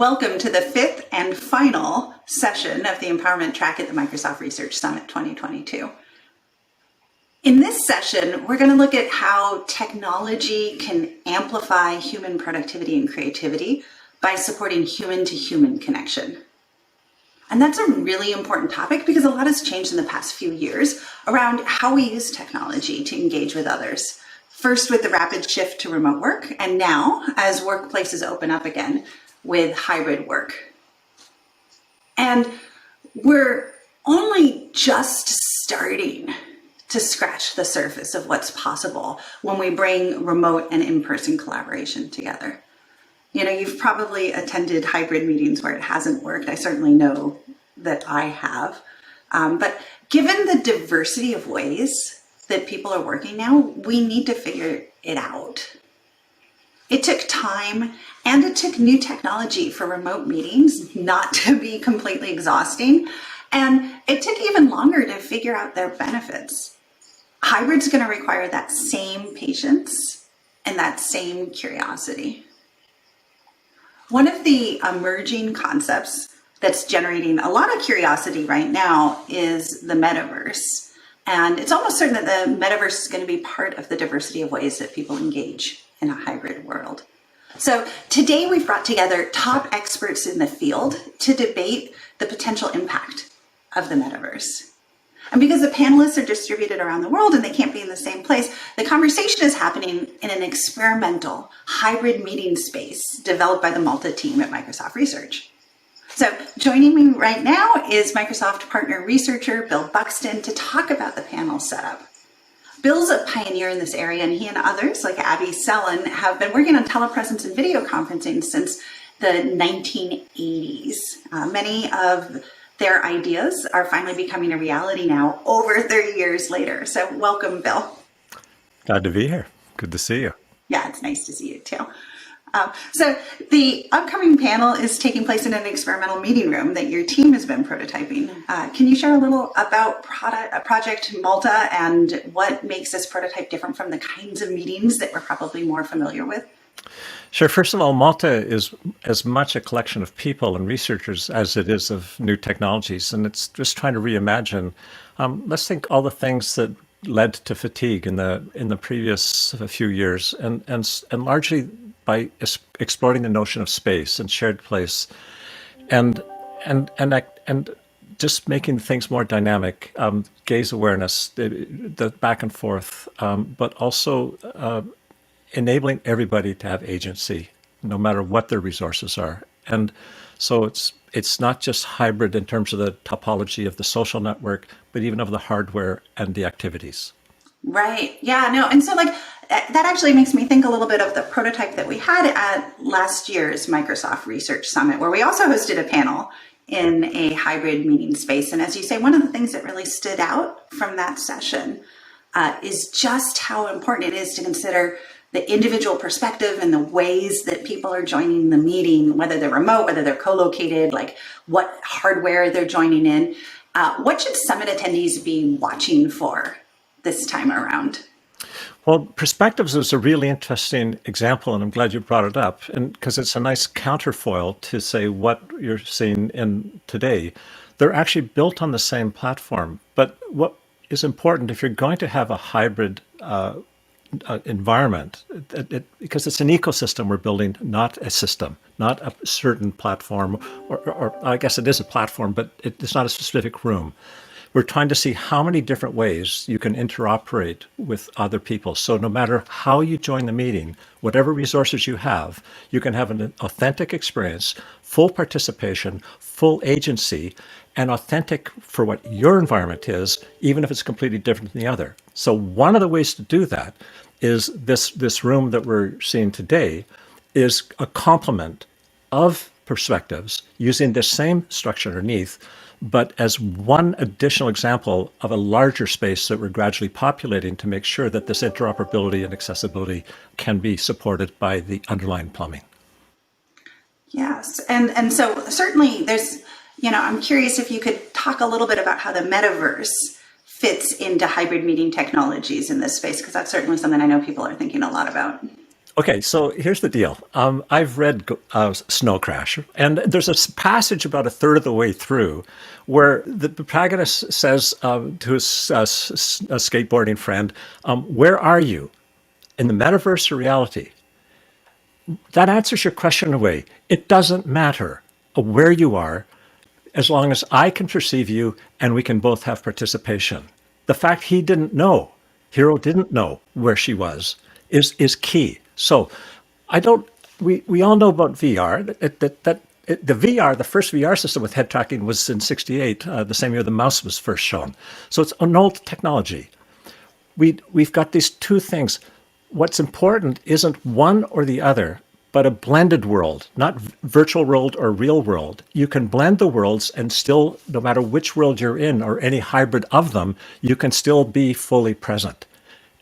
Welcome to the fifth and final session of the Empowerment Track at the Microsoft Research Summit 2022. In this session, we're going to look at how technology can amplify human productivity and creativity by supporting human-to-human connection. And that's a really important topic because a lot has changed in the past few years around how we use technology to engage with others. First with the rapid shift to remote work, and now as workplaces open up again with hybrid work. And we're only just starting to scratch the surface of what's possible when we bring remote and in-person collaboration together. You know, you've probably attended hybrid meetings where it hasn't worked. I certainly know that I have. But given the diversity of ways that people are working now, we need to figure it out. It took time and it took new technology for remote meetings not to be completely exhausting. And it took even longer to figure out their benefits. Hybrid's going to require that same patience and that same curiosity. One of the emerging concepts that's generating a lot of curiosity right now is the metaverse. And it's almost certain that the metaverse is going to be part of the diversity of ways that people engage in a hybrid world. So today we've brought together top experts in the field to debate the potential impact of the metaverse. And because the panelists are distributed around the world and they can't be in the same place, the conversation is happening in an experimental hybrid meeting space developed by the Malta team at Microsoft Research. So joining me right now is Microsoft partner researcher Bill Buxton to talk about the panel setup. Bill's a pioneer in this area, and he and others like Abby Sellen have been working on telepresence and video conferencing since the 1980s. Many of their ideas are finally becoming a reality now, over 30 years later. So welcome, Bill. Glad to be here. Good to see you. Yeah, it's nice to see you too. So the upcoming panel is taking place in an experimental meeting room that your team has been prototyping. Can you share a little about Project Malta and what makes this prototype different from the kinds of meetings that we're probably more familiar with? Sure. First of all, Malta is as much a collection of people and researchers as it is of new technologies, and it's just trying to reimagine. Let's think all the things that led to fatigue in the previous few years, and largely by exploring the notion of space and shared place, and just making things more dynamic, gaze awareness, the back and forth, but also enabling everybody to have agency, no matter what their resources are. And so it's not just hybrid in terms of the topology of the social network, but even of the hardware and the activities. Right. Yeah, no. And so that actually makes me think a little bit of the prototype that we had at last year's Microsoft Research Summit, where we also hosted a panel in a hybrid meeting space. And as you say, one of the things that really stood out from that session is just how important it is to consider the individual perspective and the ways that people are joining the meeting, whether they're remote, whether they're co-located, like what hardware they're joining in. What should summit attendees be watching for this time around? Well, perspectives is a really interesting example, and I'm glad you brought it up, and because it's a nice counterfoil to say what you're seeing in today. They're actually built on the same platform, but what is important if you're going to have a hybrid environment, because it's an ecosystem we're building, not a system, not a certain platform, or I guess it is a platform, but it's not a specific room. We're trying to see how many different ways you can interoperate with other people. So no matter how you join the meeting, whatever resources you have, you can have an authentic experience, full participation, full agency, and authentic for what your environment is, even if it's completely different than the other. So one of the ways to do that is this room that we're seeing today is a complement of perspectives using the same structure underneath, but as one additional example of a larger space that we're gradually populating to make sure that this interoperability and accessibility can be supported by the underlying plumbing. Yes, and so certainly there's, I'm curious if you could talk a little bit about how the metaverse fits into hybrid meeting technologies in this space, because that's certainly something I know people are thinking a lot about. Okay, so here's the deal. I've read Snow Crash, and there's a passage about a third of the way through where the protagonist says to his skateboarding friend, "Where are you? In the metaverse or reality?" That answers your question away. It doesn't matter where you are as long as I can perceive you and we can both have participation. The fact he didn't know, Hero didn't know where she was, is key. So I don't. We all know about VR. The VR, the first VR system with head tracking was in '68, the same year the mouse was first shown. So it's an old technology. We've got these two things. What's important isn't one or the other, but a blended world, not virtual world or real world. You can blend the worlds and still, no matter which world you're in or any hybrid of them, you can still be fully present.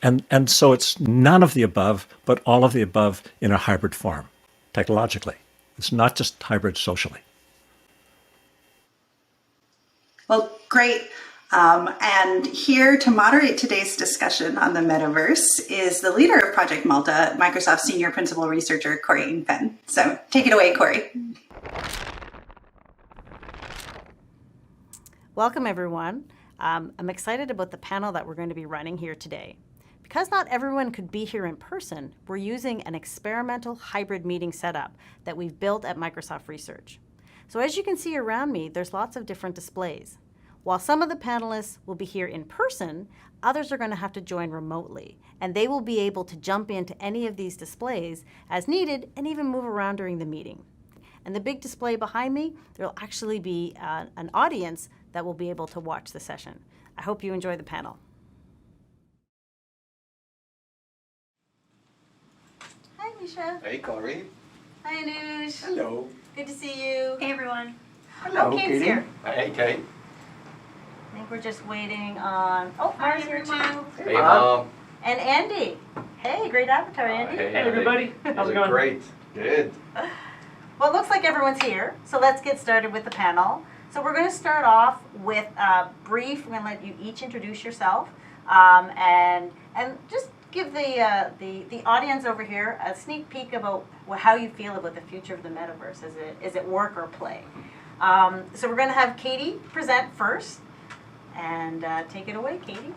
And so it's none of the above, but all of the above in a hybrid form, technologically. It's not just hybrid socially. Well, great. And here to moderate today's discussion on the metaverse is the leader of Project Malta, Microsoft Senior Principal Researcher, Corey Ingpen. So take it away, Corey. Welcome, everyone. I'm excited about the panel that we're going to be running here today. Because not everyone could be here in person, we're using an experimental hybrid meeting setup that we've built at Microsoft Research. So as you can see around me, there's lots of different displays. While some of the panelists will be here in person, others are going to have to join remotely, and they will be able to jump into any of these displays as needed and even move around during the meeting. And the big display behind me, there'll actually be an audience that will be able to watch the session. I hope you enjoy the panel. Hi, Misha. Hey, Corey. Hi, Anush. Hello. Good to see you. Hey everyone. Hello, Kate's Katie. here. Hey, Kate. I think we're just waiting on, oh, Mara's here too. Hey, Mom. And Andy. Hey, great avatar, Andy. Hey, everybody. How's it going? Great. Good. Well, it looks like everyone's here, so let's get started with the panel. So we're going to start off with a brief. We're going to let you each introduce yourself, and just give the audience over here a sneak peek about how you feel about the future of the metaverse. Is it work or play? So we're going to have Katie present first, and take it away, Katie.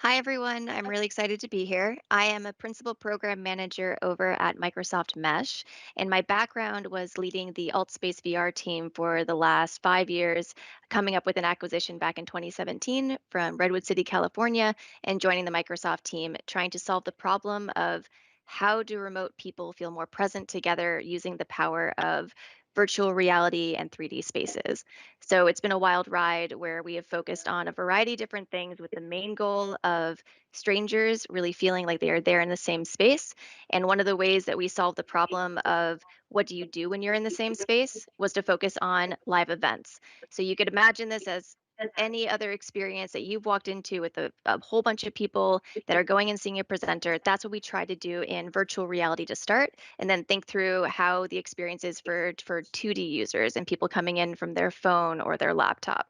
Hi everyone, I'm really excited to be here. I am a principal program manager over at Microsoft Mesh, and my background was leading the AltSpace VR team for the last 5 years, coming up with an acquisition back in 2017 from Redwood City, California, and joining the Microsoft team, trying to solve the problem of how do remote people feel more present together using the power of virtual reality and 3D spaces. So it's been a wild ride where we have focused on a variety of different things with the main goal of strangers really feeling like they are there in the same space. And one of the ways that we solved the problem of what do you do when you're in the same space was to focus on live events. So you could imagine this as any other experience that you've walked into with a whole bunch of people that are going and seeing a presenter. That's what we try to do in virtual reality to start, and then think through how the experience is for 2D users and people coming in from their phone or their laptop.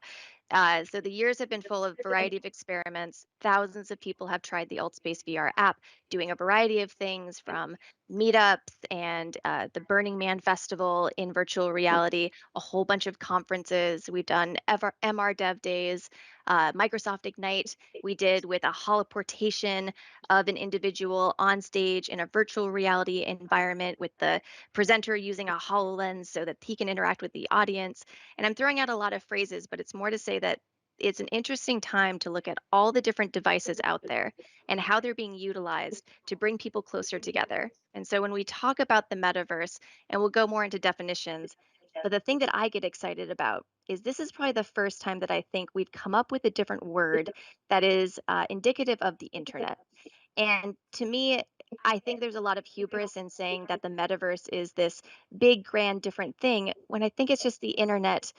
So the years have been full of variety of experiments. Thousands of people have tried the AltSpace VR app, doing a variety of things from meetups and the Burning Man Festival in virtual reality, a whole bunch of conferences. We've done MR Dev Days, Microsoft Ignite. We did with a holoportation of an individual on stage in a virtual reality environment with the presenter using a HoloLens so that he can interact with the audience. And I'm throwing out a lot of phrases, but it's more to say that it's an interesting time to look at all the different devices out there and how they're being utilized to bring people closer together. And so when we talk about the metaverse, and we'll go more into definitions, but the thing that I get excited about is this is probably the first time that I think we've come up with a different word that is indicative of the internet. And to me, I think there's a lot of hubris in saying that the metaverse is this big, grand, different thing when I think it's just the internet's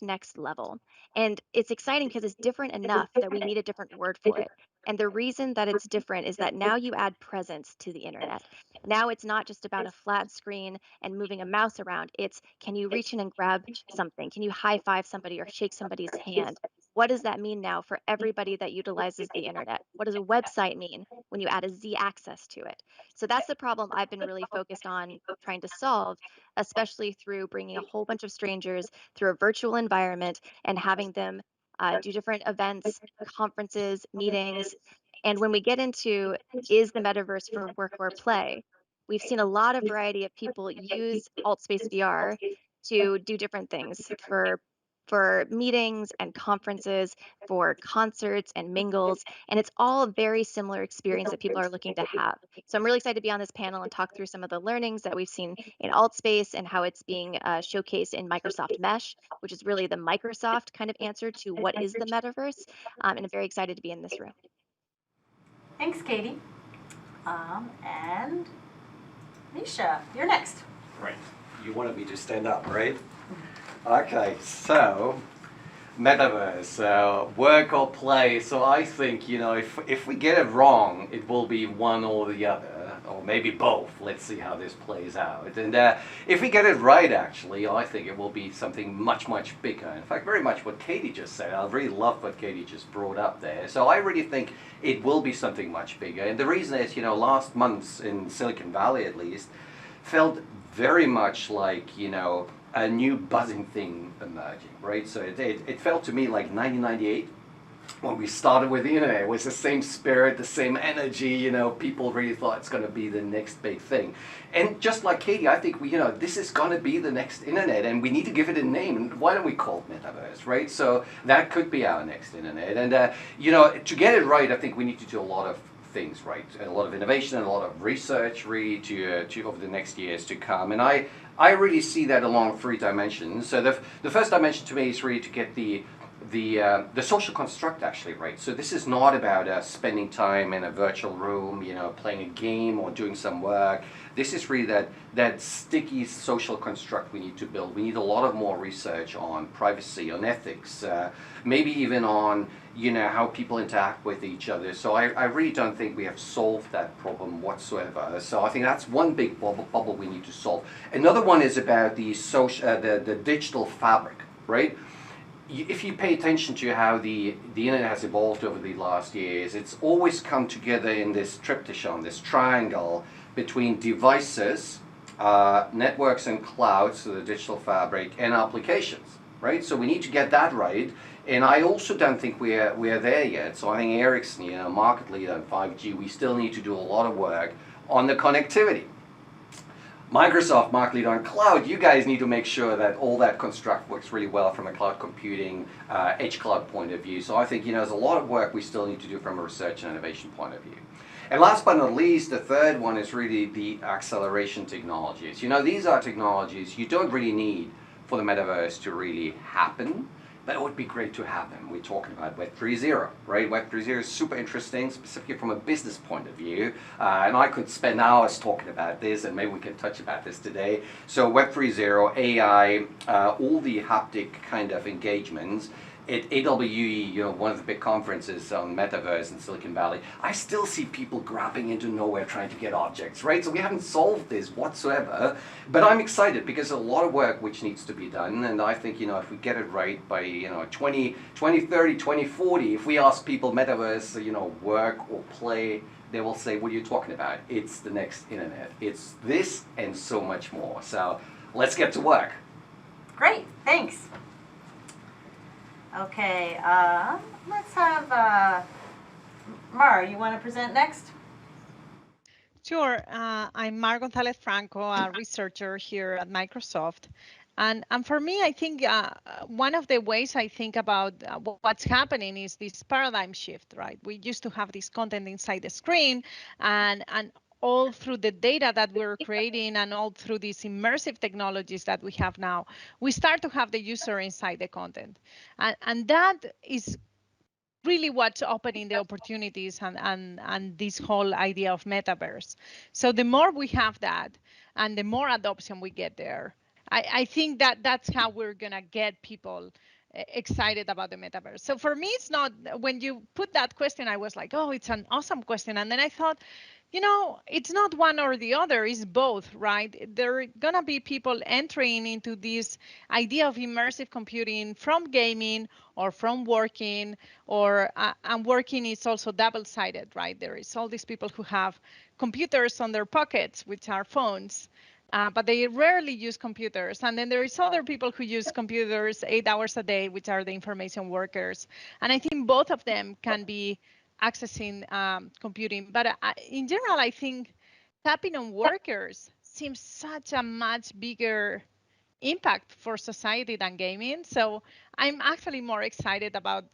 next level. And it's exciting because it's different enough that we need a different word for it. And the reason that it's different is that now you add presence to the internet. Now it's not just about a flat screen and moving a mouse around. It's can you reach in and grab something? Can you high five somebody or shake somebody's hand? what does that mean now for everybody that utilizes the internet? What does a website mean when you add a Z access to it? So that's the problem I've been really focused on trying to solve, especially through bringing a whole bunch of strangers through a virtual environment and having them do different events, conferences, meetings. And when we get into is the metaverse for work or play, we've seen a lot of variety of people use AltSpace VR to do different things for meetings and conferences, for concerts and mingles, and it's all a very similar experience that people are looking to have. So I'm really excited to be on this panel and talk through some of the learnings that we've seen in AltSpace and how it's being showcased in Microsoft Mesh, which is really the Microsoft kind of answer to what is the metaverse. And I'm very excited to be in this room. Thanks, Katie. And Misha, you're next. Right. You wanted me to stand up, right? Okay, so metaverse, work or play. So I think, if we get it wrong, it will be one or the other, or maybe both. Let's see how this plays out. And if we get it right, actually, I think it will be something much, much bigger. In fact, very much what Katie just said. I really love what Katie just brought up there. So I really think it will be something much bigger. And the reason is, last months in Silicon Valley, at least, felt very much like, a new buzzing thing emerging, right? So it felt to me like 1998 when we started with the internet. It was the same spirit, the same energy, people really thought it's going to be the next big thing. And just like Katie, I think this is going to be the next internet, and we need to give it a name. And why don't we call it metaverse, right? So that could be our next internet. And to get it right, I think we need to do a lot of things, right? And a lot of innovation and a lot of research really to over the next years to come. And I really see that along 3 dimensions. So the first dimension to me is really to get the social construct actually right. So this is not about spending time in a virtual room, playing a game or doing some work. This is really that sticky social construct we need to build. We need a lot of more research on privacy, on ethics, maybe even on how people interact with each other. So I really don't think we have solved that problem whatsoever. So I think that's one big bubble we need to solve. Another one is about the digital fabric, right? If you pay attention to how the internet has evolved over the last years, it's always come together in this triptychon, this triangle between devices, networks and clouds, so the digital fabric, and applications, right? So we need to get that right. And I also don't think we're there yet. So I think Ericsson, market leader in 5G, we still need to do a lot of work on the connectivity. Microsoft, market leader on cloud, you guys need to make sure that all that construct works really well from a cloud computing, edge cloud point of view. So I think, there's a lot of work we still need to do from a research and innovation point of view. And last but not least, the third one is really the acceleration technologies. These are technologies you don't really need for the metaverse to really happen, but it would be great to have them. We're talking about Web 3.0, right? Web 3.0 is super interesting, specifically from a business point of view. And I could spend hours talking about this, and maybe we can touch about this today. So Web 3.0, AI, all the haptic kind of engagements. At AWE, one of the big conferences on metaverse in Silicon Valley, I still see people grabbing into nowhere trying to get objects, right? So we haven't solved this whatsoever, but I'm excited because there's a lot of work which needs to be done, and I think, if we get it right by, 2030, 2040, if we ask people metaverse, work or play, they will say, what are you talking about? It's the next internet. It's this and so much more. So let's get to work. Great, thanks. Okay, let's have Mar, you want to present next? Sure. I'm Mar Gonzalez Franco, a researcher here at Microsoft. And for me, I think one of the ways I think about what's happening is this paradigm shift, right? We used to have this content inside the screen, and all through the data that we're creating and all through these immersive technologies that we have now, we start to have the user inside the content. And that is really what's opening the opportunities and this whole idea of metaverse. So the more we have that and the more adoption we get there, I think that's how we're going to get people excited about the metaverse. So for me, it's not, when you put that question, I was like, oh, it's an awesome question. And then I thought, it's not one or the other, it's both, right? There are going to be people entering into this idea of immersive computing from gaming or from working, and working is also double-sided, right? There is all these people who have computers on their pockets, which are phones, but they rarely use computers. And then there is other people who use computers 8 hours a day, which are the information workers. And I think both of them can be accessing computing. But in general, I think tapping on workers seems such a much bigger impact for society than gaming. So I'm actually more excited about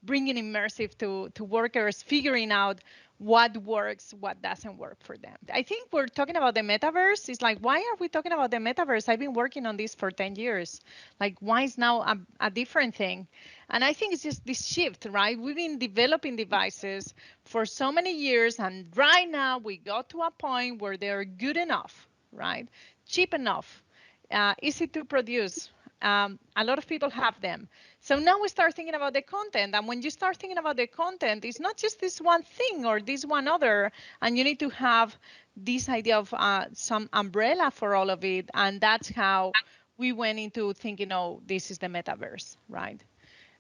bringing immersive to workers, figuring out what works, what doesn't work for them. I think we're talking about the metaverse. It's like, why are we talking about the metaverse? I've been working on this for 10 years. Like, why is now a different thing? And I think it's just this shift, right? We've been developing devices for so many years, and right now we got to a point where they're good enough, right? Cheap enough, easy to produce. A lot of people have them. So now we start thinking about the content. And when you start thinking about the content, it's not just this one thing or this one other. And you need to have this idea of some umbrella for all of it. And that's how we went into thinking, oh, this is the metaverse, right?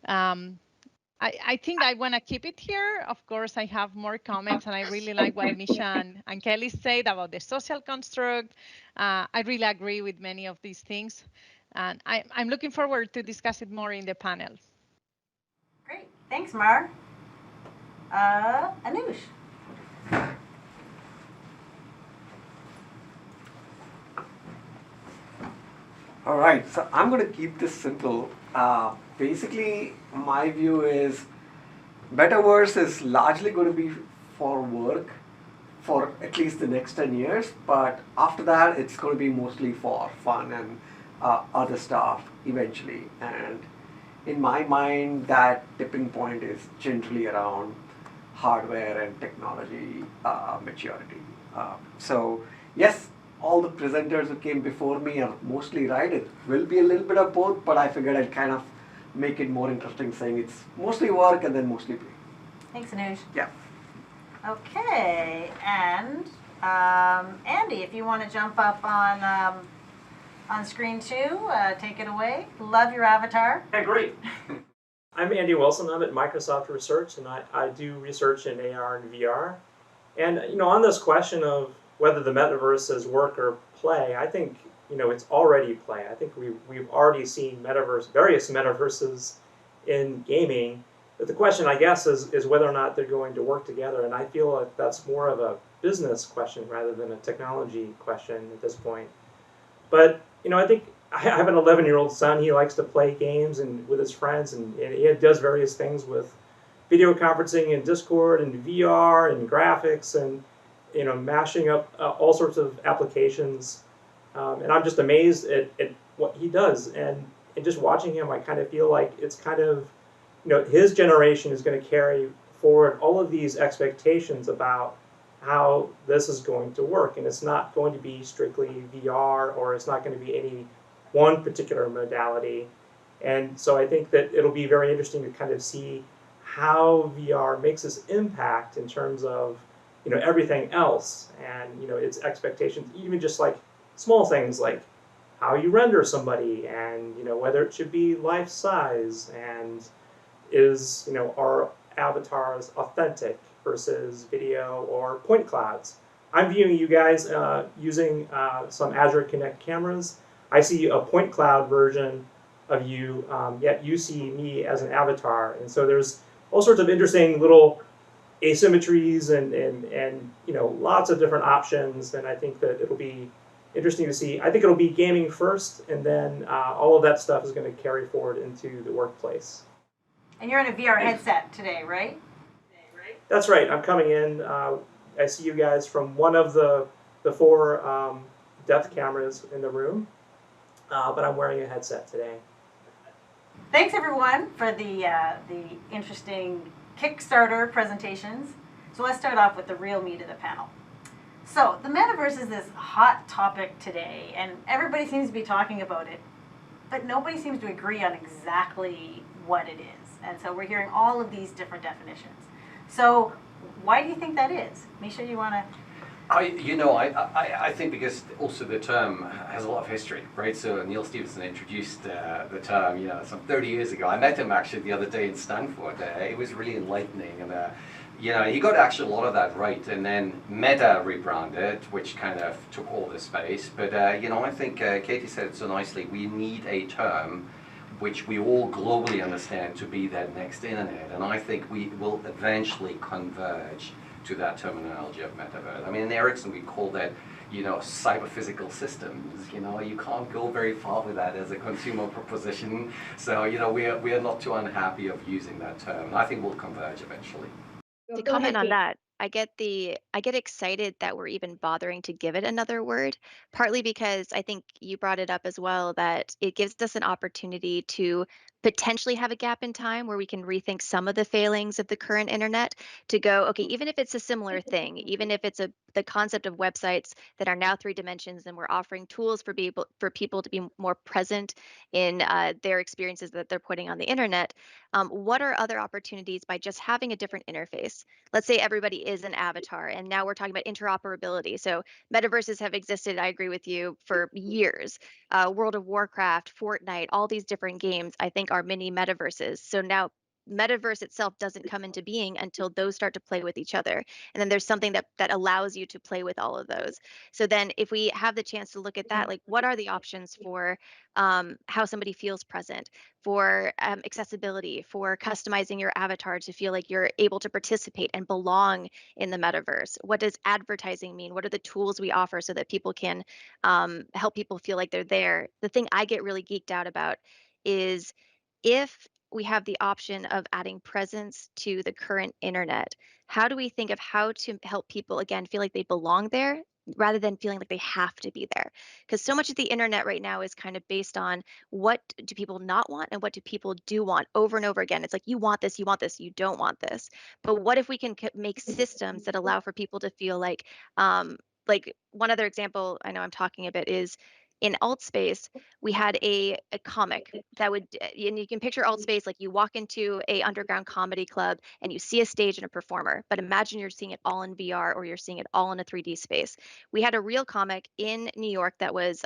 I think I want to keep it here. Of course, I have more comments, and I really like what Misha and Kelly said about the social construct. I really agree with many of these things. And I'm looking forward to discuss it more in the panel. Great. Thanks, Mar. Anush. All right, so I'm going to keep this simple. Basically, my view is metaverse is largely going to be for work for at least the next 10 years, but after that, it's going to be mostly for fun and other stuff eventually. And in my mind, that tipping point is generally around hardware and technology maturity. So yes, all the presenters who came before me are mostly right. It will be a little bit of both, but I figured I'd kind of make it more interesting, saying it's mostly work and then mostly play. Thanks, Anush. Yeah. Okay, and Andy, if you want to jump up on screen too, take it away. Love your avatar. Yeah, great. I'm Andy Wilson. I'm at Microsoft Research, and I do research in AR and VR. And on this question of whether the metaverse is work or play, I think it's already play. I think we've already seen various metaverses in gaming. But the question, I guess, is whether or not they're going to work together. And I feel like that's more of a business question rather than a technology question at this point. But I think I have an 11-year-old son. He likes to play games and with his friends, and he does various things with video conferencing and Discord and VR and graphics and mashing up all sorts of applications. And I'm just amazed at what he does. And just watching him, I kind of feel like it's kind of, his generation is going to carry forward all of these expectations about how this is going to work. And it's not going to be strictly VR, or it's not going to be any one particular modality. And so I think that it'll be very interesting to kind of see how VR makes this impact in terms of everything else, and its expectations, even just like small things like how you render somebody, and whether it should be life size, and is our avatars authentic versus video or point clouds. I'm viewing you guys using some Azure Connect cameras. I see a point cloud version of you, yet you see me as an avatar, and so there's all sorts of interesting little asymmetries and lots of different options. And I think that it'll be interesting to see. I think it'll be gaming first, and then all of that stuff is going to carry forward into the workplace. And you're in a VR headset today, right? That's right. I'm coming in. I see you guys from one of the 4 depth cameras in the room, but I'm wearing a headset today. Thanks everyone for the interesting Kickstarter presentations. So let's start off with the real meat of the panel. So the metaverse is this hot topic today, and everybody seems to be talking about it, but nobody seems to agree on exactly what it is. And so we're hearing all of these different definitions. So why do you think that is? Misha, you want to? I think because also the term has a lot of history, right? So Neil Stephenson introduced the term, some 30 years ago. I met him actually the other day in Stanford. It was really enlightening, and he got actually a lot of that right. And then Meta rebranded, which kind of took all the space. But I think Katie said it so nicely. We need a term which we all globally understand to be that next internet, and I think we will eventually converge to that terminology of metaverse. I mean, in Ericsson, we call that, cyber-physical systems. You can't go very far with that as a consumer proposition. So, we are not too unhappy of using that term. And I think we'll converge eventually. To comment on that, I get excited that we're even bothering to give it another word, partly because I think you brought it up as well, that it gives us an opportunity to potentially have a gap in time where we can rethink some of the failings of the current internet, to go, okay, even if it's a similar thing, even if it's the concept of websites that are now 3 dimensions, and we're offering tools for people to be more present in their experiences that they're putting on the internet, what are other opportunities by just having a different interface? Let's say everybody is an avatar, and now we're talking about interoperability. So metaverses have existed, I agree with you, for years. World of Warcraft, Fortnite, all these different games, I think, are mini metaverses. So now metaverse itself doesn't come into being until those start to play with each other. And then there's something that allows you to play with all of those. So then if we have the chance to look at that, like, what are the options for how somebody feels present, for accessibility, for customizing your avatar to feel like you're able to participate and belong in the metaverse? What does advertising mean? What are the tools we offer so that people can help people feel like they're there? The thing I get really geeked out about is, if we have the option of adding presence to the current internet, how do we think of how to help people, again, feel like they belong there rather than feeling like they have to be there? Because so much of the internet right now is kind of based on, what do people not want and what do people do want, over and over again. It's like, you want this, you don't want this. But what if we can make systems that allow for people to feel like one other example, I know I'm talking a bit, is in alt space, we had a comic that would, and you can picture alt space like you walk into a underground comedy club and you see a stage and a performer, but imagine you're seeing it all in VR, or you're seeing it all in a 3D space. We had a real comic in New York that was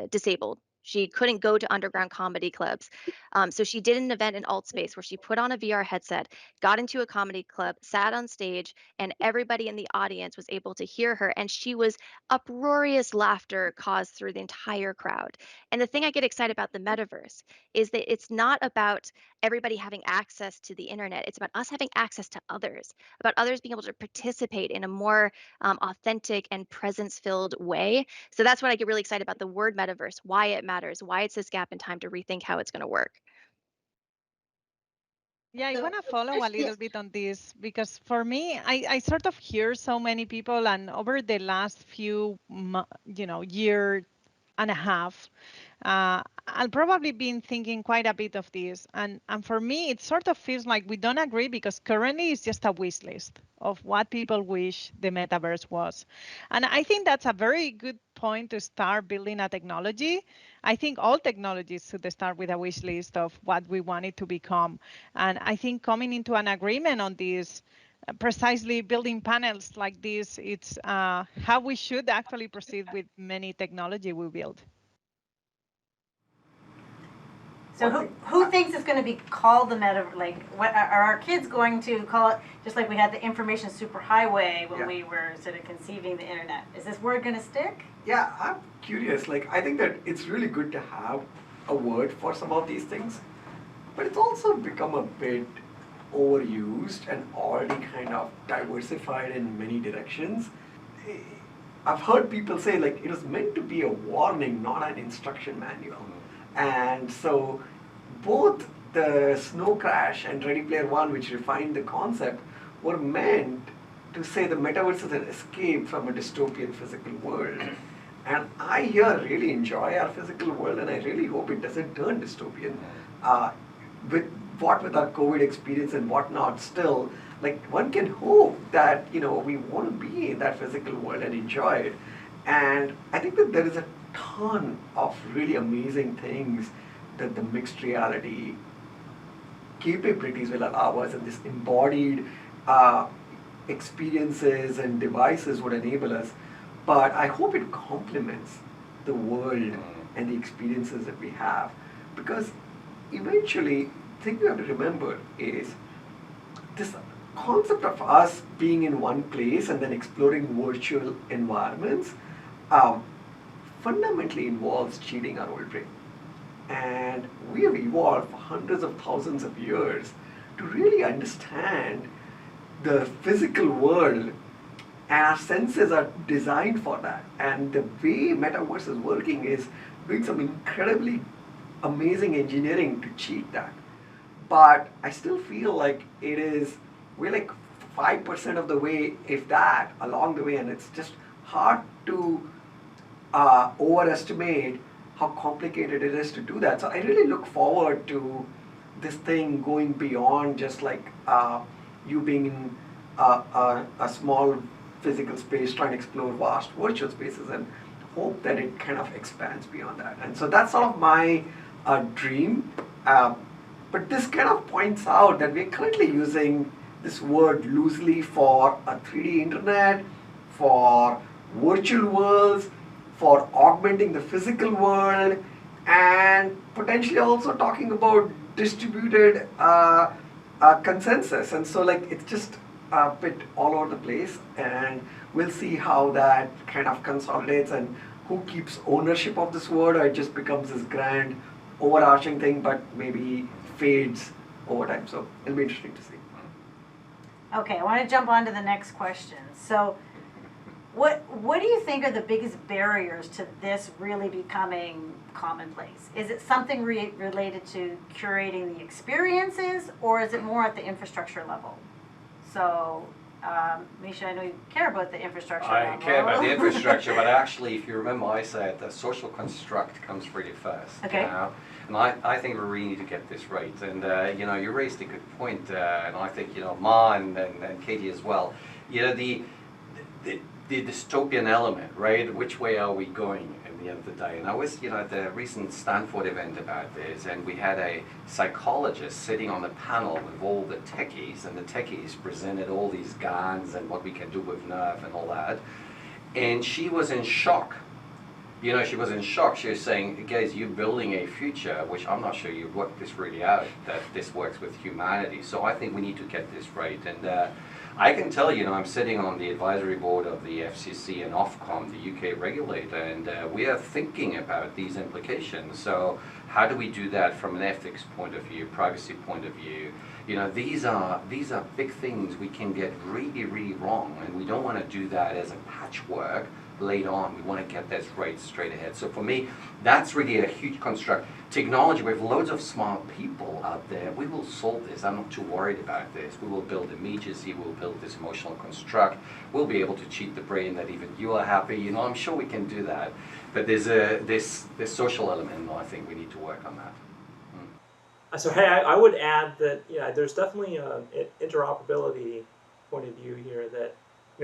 disabled. She couldn't go to underground comedy clubs. So she did an event in alt space where she put on a VR headset, got into a comedy club, sat on stage, and everybody in the audience was able to hear her. And she was uproarious laughter caused through the entire crowd. And the thing I get excited about the metaverse is that it's not about everybody having access to the internet. It's about us having access to others, about others being able to participate in a more authentic and presence-filled way. So that's what I get really excited about the word metaverse, why it matters, why it's this gap in time to rethink how it's going to work. Yeah, I want to follow a little bit on this, because for me, I sort of hear so many people, and over the last few, year and a half, I've probably been thinking quite a bit of this. And for me, it sort of feels like we don't agree, because currently it's just a wish list of what people wish the metaverse was. And I think that's a very good point to start building a technology. I think all technologies should start with a wish list of what we want it to become. And I think coming into an agreement on this, precisely building panels like this, it's how we should actually proceed with many technology we build. So who thinks it's going to be called the metaverse? Like, what are our kids going to call it? Just like we had the information superhighway when we were sort of conceiving the internet. Is this word going to stick? Yeah, I'm curious. Like, I think that it's really good to have a word for some of these things, but it's also become a bit overused and already kind of diversified in many directions. I've heard people say, like, it was meant to be a warning, not an instruction manual. And so both the Snow Crash and Ready Player One, which refined the concept, were meant to say the metaverse is an escape from a dystopian physical world. And I here really enjoy our physical world, and I really hope it doesn't turn dystopian. With our COVID experience and whatnot, still, like, one can hope that, we want to be in that physical world and enjoy it. And I think that there is a ton of really amazing things that the mixed reality capabilities will allow us, and this embodied experiences and devices would enable us. But I hope it complements the world and the experiences that we have, because eventually, the thing we have to remember is this concept of us being in one place and then exploring virtual environments fundamentally involves cheating our old brain. And we have evolved for hundreds of thousands of years to really understand the physical world, and our senses are designed for that. And the way metaverse is working is doing some incredibly amazing engineering to cheat that. But I still feel like we're like 5% of the way, if that, along the way, and it's just hard to overestimate how complicated it is to do that. So I really look forward to this thing going beyond just like you being in a small physical space trying to explore vast virtual spaces, and hope that it kind of expands beyond that. And so that's sort of my dream. But this kind of points out that we're currently using this word loosely for a 3D internet, for virtual worlds, for augmenting the physical world, and potentially also talking about distributed consensus. And so like it's just a bit all over the place, and we'll see how that kind of consolidates and who keeps ownership of this word, or it just becomes this grand overarching thing but maybe fades over time. So it'll be interesting to see. Okay, I want to jump on to the next question. So what do you think are the biggest barriers to this really becoming commonplace? Is it something related to curating the experiences, or is it more at the infrastructure level? So, Misha, I know you care about the infrastructure level. I care about the infrastructure, but actually, if you remember, I said the social construct comes pretty first. Okay. And I think we really need to get this right. And you raised a good point, and I think Ma and Katie as well. The dystopian element, right? Which way are we going at the end of the day? And I was, at the recent Stanford event about this, and we had a psychologist sitting on the panel with all the techies, and the techies presented all these guns and what we can do with nerve and all that. And she was in shock. She was in shock. She was saying, guys, you're building a future, which I'm not sure you've worked this really out, that this works with humanity. So I think we need to get this right. And I can tell you, I'm sitting on the advisory board of the FCC and Ofcom, the UK regulator, and we are thinking about these implications. So how do we do that from an ethics point of view, privacy point of view? These are big things we can get really, really wrong, and we don't want to do that as a patchwork later on. We want to get this right straight ahead. So for me, that's really a huge construct. Technology, we have loads of smart people out there. We will solve this. I'm not too worried about this. We will build immediacy. We'll build this emotional construct. We'll be able to cheat the brain that even you are happy. I'm sure we can do that. But there's this social element, and I think we need to work on that. So hey, I would add that there's definitely an interoperability point of view here that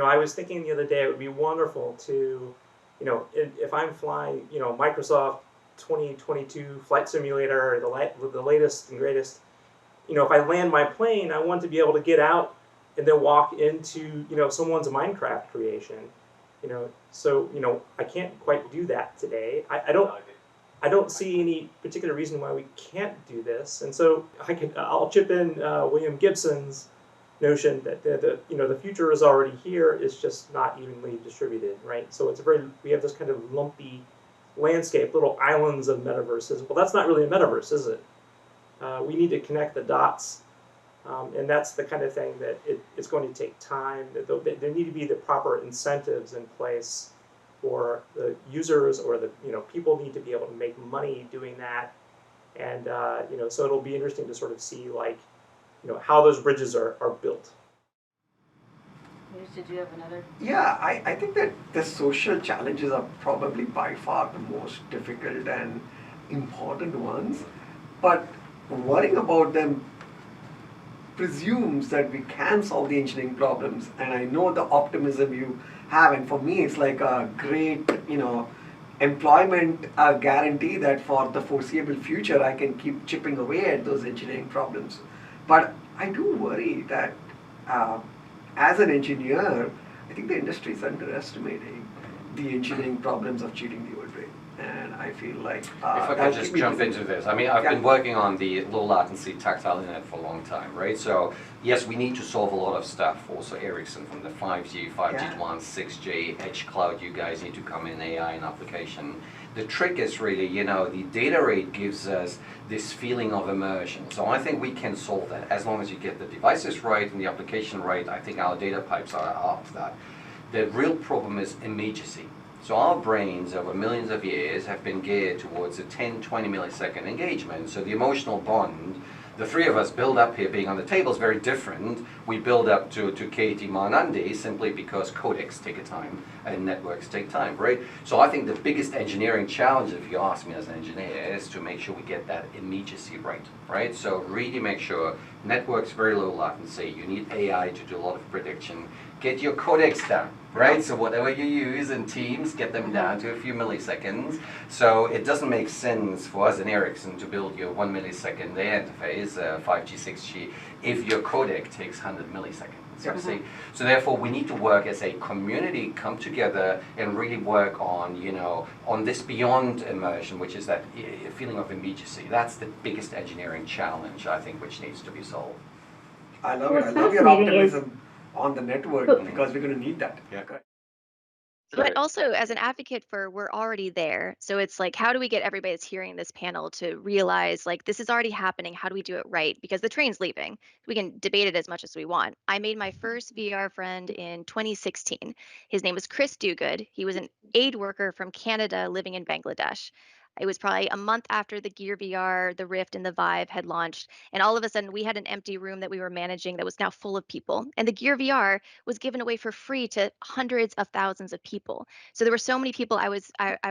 I was thinking the other day it would be wonderful to, if I'm flying, Microsoft 2022 flight simulator, the latest and greatest, if I land my plane, I want to be able to get out and then walk into, someone's Minecraft creation, so, I can't quite do that today. I don't see any particular reason why we can't do this, and so I'll chip in William Gibson's notion that the future is already here. It's just not evenly distributed, right? So we have this kind of lumpy landscape, little islands of metaverses. Well, that's not really a metaverse, is it? We need to connect the dots, and that's the kind of thing that it's going to take time. There need to be the proper incentives in place for the users, or the people need to be able to make money doing that, and so it'll be interesting to sort of see how those bridges are built. Did you have another? Yeah, I think that the social challenges are probably by far the most difficult and important ones, but worrying about them presumes that we can solve the engineering problems, and I know the optimism you have, and for me it's like a great employment guarantee that for the foreseeable future I can keep chipping away at those engineering problems. But I do worry that as an engineer, I think the industry is underestimating the engineering problems of cheating the old way. And I feel like if I could that'll just keep me jump busy. into this, I mean, I've been working on the low latency tactile internet for a long time, right? So yes, we need to solve a lot of stuff. Also, Ericsson from the 5G, 5G1, 6G, edge cloud. You guys need to come in AI and application. The trick is really, the data rate gives us this feeling of immersion. So I think we can solve that as long as you get the devices right and the application right. I think our data pipes are up to that. The real problem is immediacy. So our brains over millions of years have been geared towards a 10, 20 millisecond engagement. So the emotional bond, the three of us build up here being on the table is very different. We build up to Katie Marnandi simply because codecs take a time and networks take time, right? So I think the biggest engineering challenge, if you ask me as an engineer, is to make sure we get that immediacy right? So really make sure networks very low latency. You need AI to do a lot of prediction. Get your codecs down, right? So whatever you use in Teams, get them down to a few milliseconds. So it doesn't make sense for us in Ericsson to build your 1 millisecond interface, 5G, 6G, if your codec takes 100 milliseconds. You see? So therefore, we need to work as a community, come together and really work on, on this beyond immersion, which is that feeling of immediacy. That's the biggest engineering challenge, I think, which needs to be solved. I love it. I love your optimism on the network because we're going to need that. Yeah. But also, as an advocate for we're already there. So it's like, how do we get everybody that's hearing this panel to realize like this is already happening? How do we do it right? Because the train's leaving. We can debate it as much as we want. I made my first VR friend in 2016. His name was Chris Dogood. He was an aid worker from Canada living in Bangladesh. It was probably a month after the Gear VR, the Rift, and the Vive had launched. And all of a sudden, we had an empty room that we were managing that was now full of people. And the Gear VR was given away for free to hundreds of thousands of people. So there were so many people I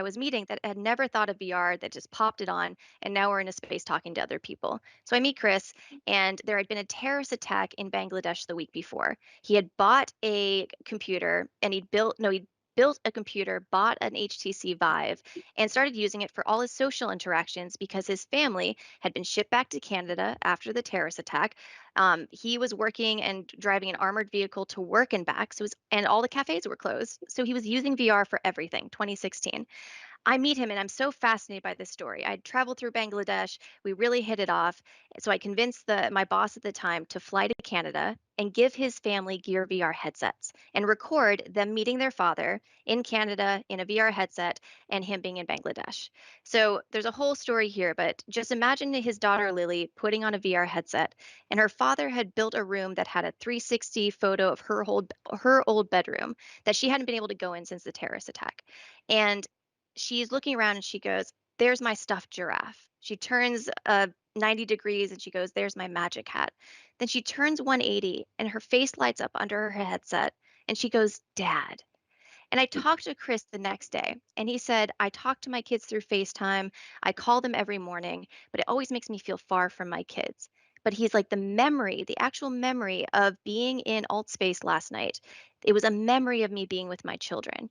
was meeting that had never thought of VR that just popped it on, and now we're in a space talking to other people. So I meet Chris, and there had been a terrorist attack in Bangladesh the week before. He had bought a computer, and he built a computer, bought an HTC Vive, and started using it for all his social interactions because his family had been shipped back to Canada after the terrorist attack. He was working and driving an armored vehicle to work and back, and all the cafes were closed. So he was using VR for everything. 2016. I meet him and I'm so fascinated by this story. I'd traveled through Bangladesh. We really hit it off. So I convinced my boss at the time to fly to Canada and give his family Gear VR headsets and record them meeting their father in Canada in a VR headset and him being in Bangladesh. So there's a whole story here, but just imagine his daughter Lily putting on a VR headset, and her father had built a room that had a 360 photo of her old bedroom that she hadn't been able to go in since the terrorist attack. And she's looking around and she goes, "There's my stuffed giraffe." She turns 90 degrees and she goes, "There's my magic hat." Then she turns 180 and her face lights up under her headset and she goes, "Dad." And I talked to Chris the next day, and he said, "I talk to my kids through FaceTime. I call them every morning, but it always makes me feel far from my kids." But he's like, the actual memory of being in alt space last night, it was a memory of me being with my children.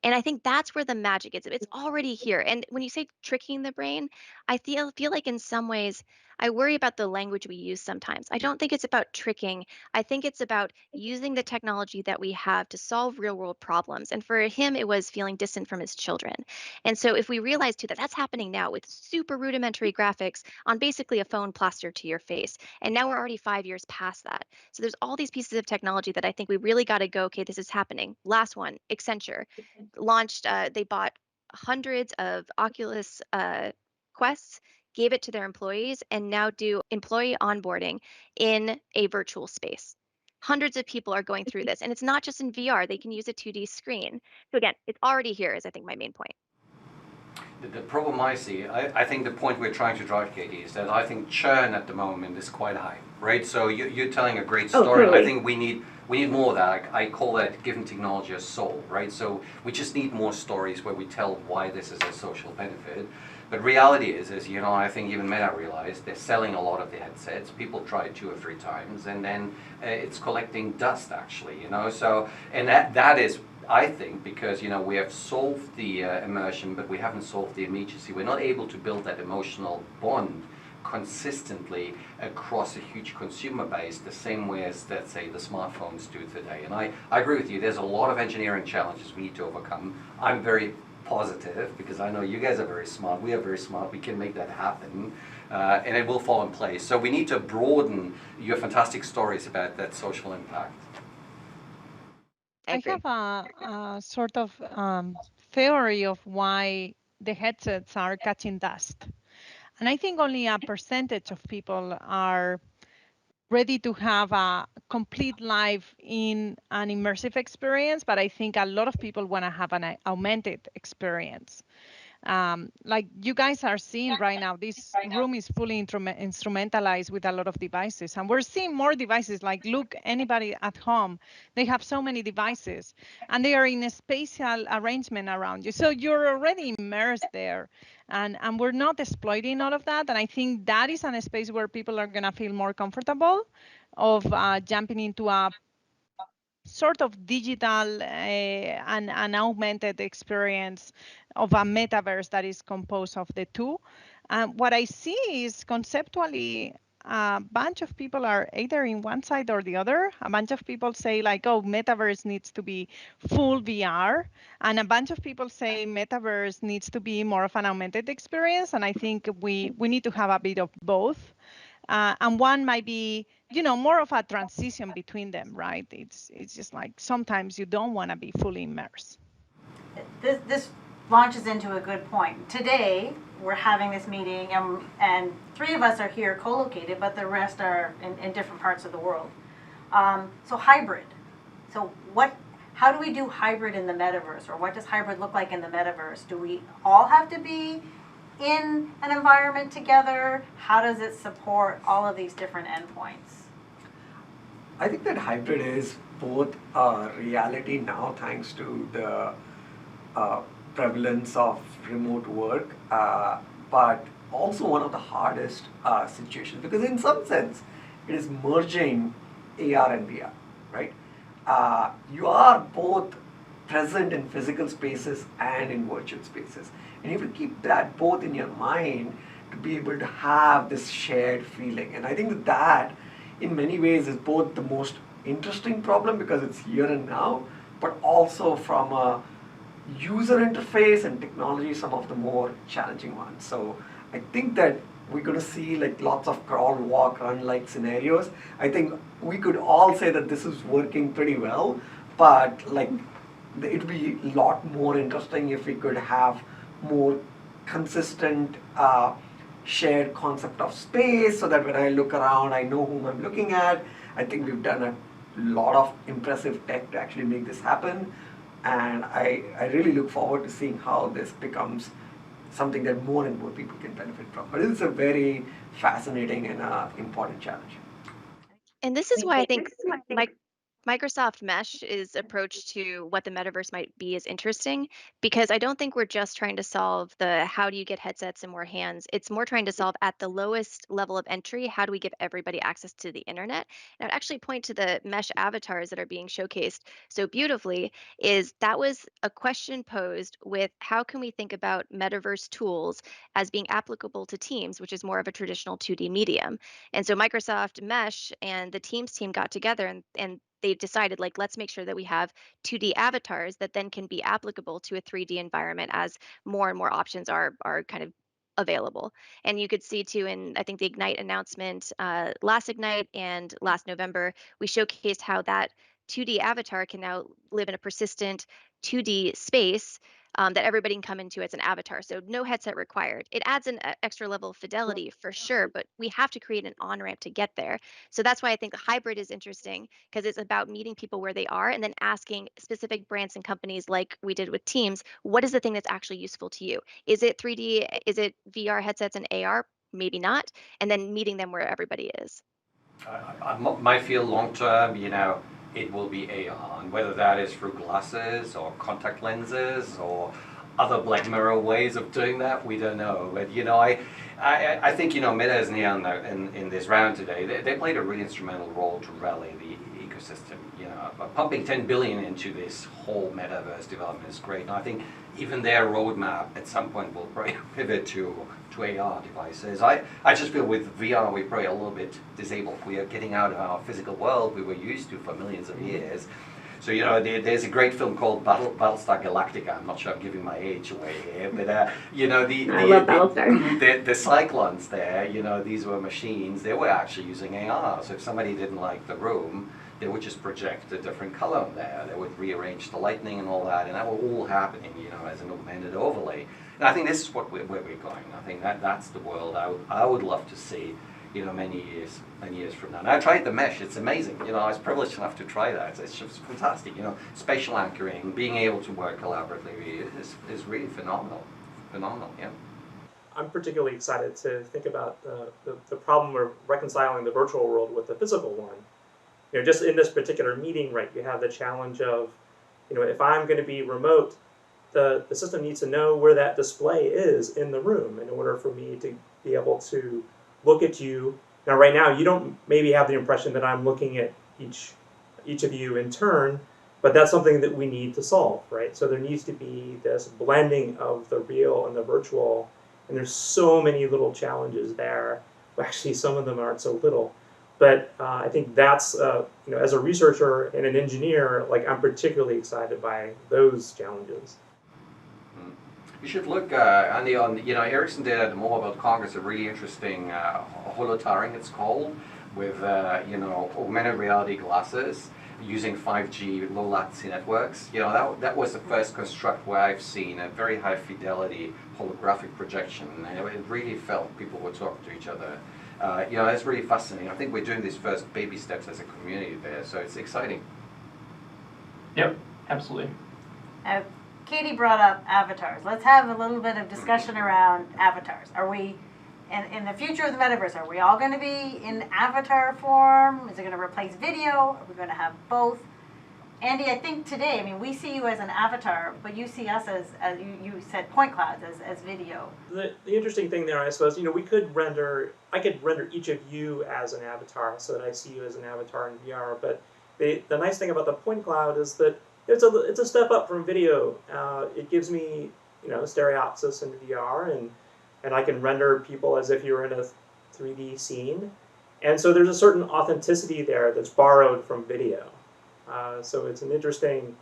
And I think that's where the magic is. It's already here. And when you say tricking the brain, I feel like in some ways I worry about the language we use sometimes. I don't think it's about tricking. I think it's about using the technology that we have to solve real world problems. And for him, it was feeling distant from his children. And so if we realize too that that's happening now with super rudimentary graphics on basically a phone plastered to your face, and now we're already 5 years past that. So there's all these pieces of technology that I think we really got to go, okay, this is happening. Last one, Accenture launched, they bought hundreds of Oculus Quests, gave it to their employees, and now do employee onboarding in a virtual space. Hundreds of people are going through this, and it's not just in VR. They can use a 2D screen. So again, it's already here is I think my main point. The problem I see, I think the point we're trying to drive, Katie, is that I think churn at the moment is quite high, right? So you're telling a great story. Totally. I think we need more of that. I call that giving technology a soul, right? So we just need more stories where we tell why this is a social benefit. But reality is I think even Meta realized they're selling a lot of the headsets. People try it 2 or 3 times, and then it's collecting dust, actually, So, and that is, I think, because we have solved the immersion, but we haven't solved the immediacy. We're not able to build that emotional bond consistently across a huge consumer base the same way as, let's say, the smartphones do today. And I agree with you, there's a lot of engineering challenges we need to overcome. I'm very positive because I know you guys are very smart, we are very smart, we can make that happen, and it will fall in place. So we need to broaden your fantastic stories about that social impact. I have a sort of theory of why the headsets are catching dust. And I think only a percentage of people are ready to have a complete life in an immersive experience, but I think a lot of people want to have an augmented experience. Like you guys are seeing right now, this room is fully instrumentalized with a lot of devices. And we're seeing more devices. Like, look, anybody at home, they have so many devices. And they are in a spatial arrangement around you. So you're already immersed there. And we're not exploiting all of that. And I think that is a space where people are going to feel more comfortable of jumping into a sort of digital and augmented experience of a metaverse that is composed of the two. What I see is conceptually a bunch of people are either in one side or the other. A bunch of people say like, oh, metaverse needs to be full VR. And a bunch of people say metaverse needs to be more of an augmented experience. And I think we need to have a bit of both. And one might be, more of a transition between them, right? It's just like sometimes you don't want to be fully immersed. This launches into a good point. Today, we're having this meeting, and 3 of us are here co-located, but the rest are in different parts of the world. So hybrid. So how do we do hybrid in the metaverse, or what does hybrid look like in the metaverse? Do we all have to be in an environment together? How does it support all of these different endpoints? I think that hybrid is both a reality now thanks to the prevalence of remote work, but also one of the hardest situations, because in some sense it is merging AR and VR, right? You are both present in physical spaces and in virtual spaces. And you have to keep that both in your mind to be able to have this shared feeling. And I think that in many ways is both the most interesting problem because it's here and now, but also from a user interface and technology, some of the more challenging ones. So I think that we're going to see like lots of crawl, walk, run like scenarios. I think we could all say that this is working pretty well, but like it'd be a lot more interesting if we could have more consistent shared concept of space, so that when I look around, I know whom I'm looking at. I think we've done a lot of impressive tech to actually make this happen. And I really look forward to seeing how this becomes something that more and more people can benefit from. But it's a very fascinating and important challenge. And this is why I think Microsoft Mesh's approach to what the metaverse might be is interesting, because I don't think we're just trying to solve the how do you get headsets in more hands. It's more trying to solve at the lowest level of entry, how do we give everybody access to the internet? And I'd actually point to the Mesh avatars that are being showcased so beautifully. Is that was a question posed with how can we think about metaverse tools as being applicable to Teams, which is more of a traditional 2D medium. And so Microsoft Mesh and the Teams team got together and they decided, like, let's make sure that we have 2D avatars that then can be applicable to a 3D environment as more and more options are kind of available. And you could see too in, I think, the Ignite announcement last Ignite and last November, we showcased how that 2D avatar can now live in a persistent 2D space that everybody can come into as an avatar. So no headset required. It adds an extra level of fidelity for sure, but we have to create an on-ramp to get there. So that's why I think hybrid is interesting, because it's about meeting people where they are and then asking specific brands and companies, like we did with Teams, what is the thing that's actually useful to you? Is it 3D? Is it VR headsets and AR? Maybe not. And then meeting them where everybody is. I might feel long term, it will be AR, and whether that is through glasses or contact lenses or other Black Mirror ways of doing that, we don't know. But I think Meta is here in this round today. They played a really instrumental role to rally the ecosystem. Pumping 10 billion into this whole metaverse development is great. And I think even their roadmap at some point will probably pivot to AR devices. I just feel with VR we're probably a little bit disabled. We are getting out of our physical world we were used to for millions of years. So there's a great film called Battlestar Galactica. I'm not sure I'm giving my age away here, but I love Battlestar. The cyclones there, these were machines. They were actually using AR. So if somebody didn't like the room, they would just project a different color on there. They would rearrange the lighting and all that, and that was all happening, as an augmented overlay. And I think this is where we're going. I think that's the world I would love to see, many years from now. And I tried the mesh. It's amazing. I was privileged enough to try that. It's just fantastic. Spatial anchoring, being able to work collaboratively is really phenomenal. Phenomenal, yeah. I'm particularly excited to think about the problem of reconciling the virtual world with the physical one. Just in this particular meeting, right, you have the challenge of, if I'm going to be remote, the system needs to know where that display is in the room in order for me to be able to look at you. Now, right now, you don't maybe have the impression that I'm looking at each of you in turn, but that's something that we need to solve, right? So there needs to be this blending of the real and the virtual, and there's so many little challenges there. Well, actually, some of them aren't so little. But I think that's, as a researcher and an engineer, I'm particularly excited by those challenges. You should look, Andy, on, Ericsson did at the Mobile World Congress a really interesting holotaring, it's called, with, augmented reality glasses using 5G low latency networks. That was the first construct where I've seen a very high fidelity holographic projection, and it really felt people were talking to each other. It's really fascinating. I think we're doing these first baby steps as a community there, so it's exciting. Yep, absolutely. Katie brought up avatars. Let's have a little bit of discussion around avatars. Are we, in the future of the metaverse, are we all going to be in avatar form? Is it going to replace video? Are we going to have both? Andy, I think today, we see you as an avatar, but you see us as you said, point clouds as video. The interesting thing there, I suppose, I could render each of you as an avatar so that I see you as an avatar in VR. But the nice thing about the point cloud is that it's a step up from video. It gives me, stereopsis in VR, and I can render people as if you're in a 3D scene. And so there's a certain authenticity there that's borrowed from video. So it's an interesting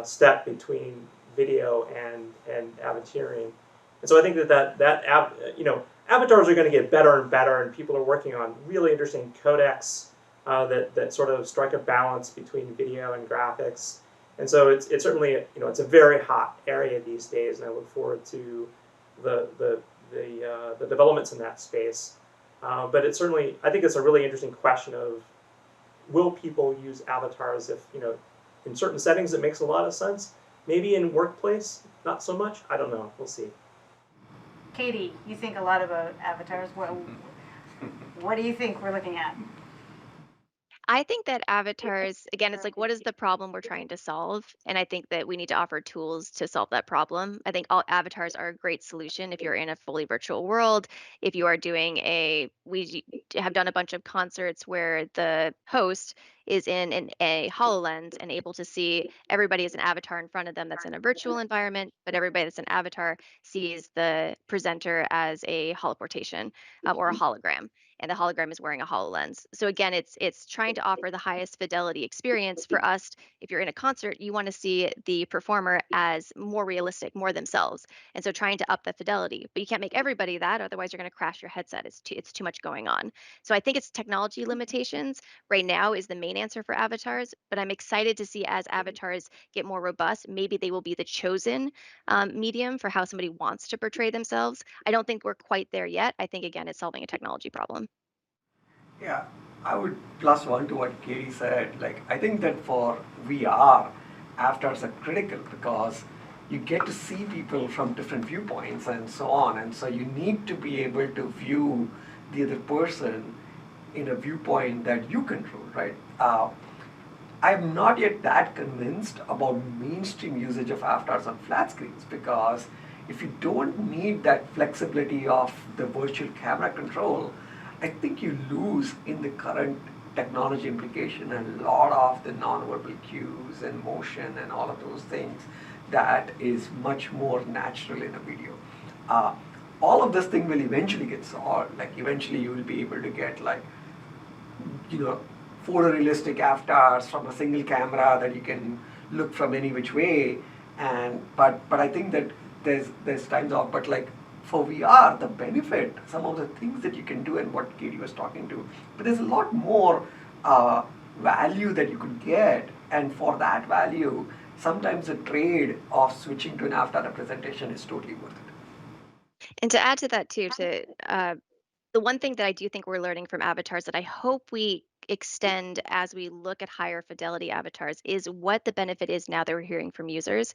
step between video and avatarium. And so I think that avatars are going to get better and better, and people are working on really interesting codecs that sort of strike a balance between video and graphics. And so it's certainly it's a very hot area these days, and I look forward to the developments in that space. But it's certainly, I think it's a really interesting question of, will people use avatars if, in certain settings it makes a lot of sense? Maybe in workplace, not so much. I don't know. We'll see. Katie, you think a lot about avatars. What do you think we're looking at? I think that avatars, again, it's what is the problem we're trying to solve? And I think that we need to offer tools to solve that problem. I think all avatars are a great solution if you're in a fully virtual world. If you are doing we have done a bunch of concerts where the host is in a HoloLens and able to see everybody as an avatar in front of them that's in a virtual environment, but everybody that's an avatar sees the presenter as a holoportation or a hologram. And the hologram is wearing a HoloLens. So again, it's trying to offer the highest fidelity experience for us. If you're in a concert, you want to see the performer as more realistic, more themselves. And so trying to up the fidelity. But you can't make everybody that, otherwise you're going to crash your headset. It's too much going on. So I think it's technology limitations right now is the main answer for avatars. But I'm excited to see as avatars get more robust, maybe they will be the chosen medium for how somebody wants to portray themselves. I don't think we're quite there yet. I think, again, it's solving a technology problem. Yeah, I would plus one to what Katie said. I think that for VR, avatars are critical because you get to see people from different viewpoints and so on. And so you need to be able to view the other person in a viewpoint that you control, right? I'm not yet that convinced about mainstream usage of avatars on flat screens, because if you don't need that flexibility of the virtual camera control, I think you lose in the current technology implication and a lot of the nonverbal cues and motion and all of those things that is much more natural in a video. All of this thing will eventually get solved. Like eventually you will be able to get like, photorealistic avatars from a single camera that you can look from any which way. But I think that there's times off. But like for VR, the benefit, some of the things that you can do and what Katie was talking to, but there's a lot more value that you could get, and for that value, sometimes the trade of switching to an avatar representation is totally worth it. And to add to that too, the one thing that I do think we're learning from avatars that I hope we extend as we look at higher fidelity avatars is what the benefit is now that we're hearing from users.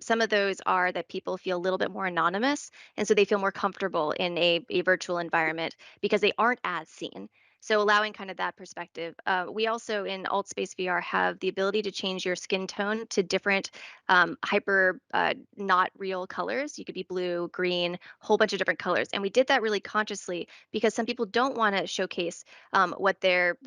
Some of those are that people feel a little bit more anonymous, and so they feel more comfortable in a virtual environment because they aren't as seen. So allowing kind of that perspective. We also in AltSpace VR have the ability to change your skin tone to different hyper not real colors. You could be blue, green, whole bunch of different colors. And we did that really consciously because some people don't want to showcase what their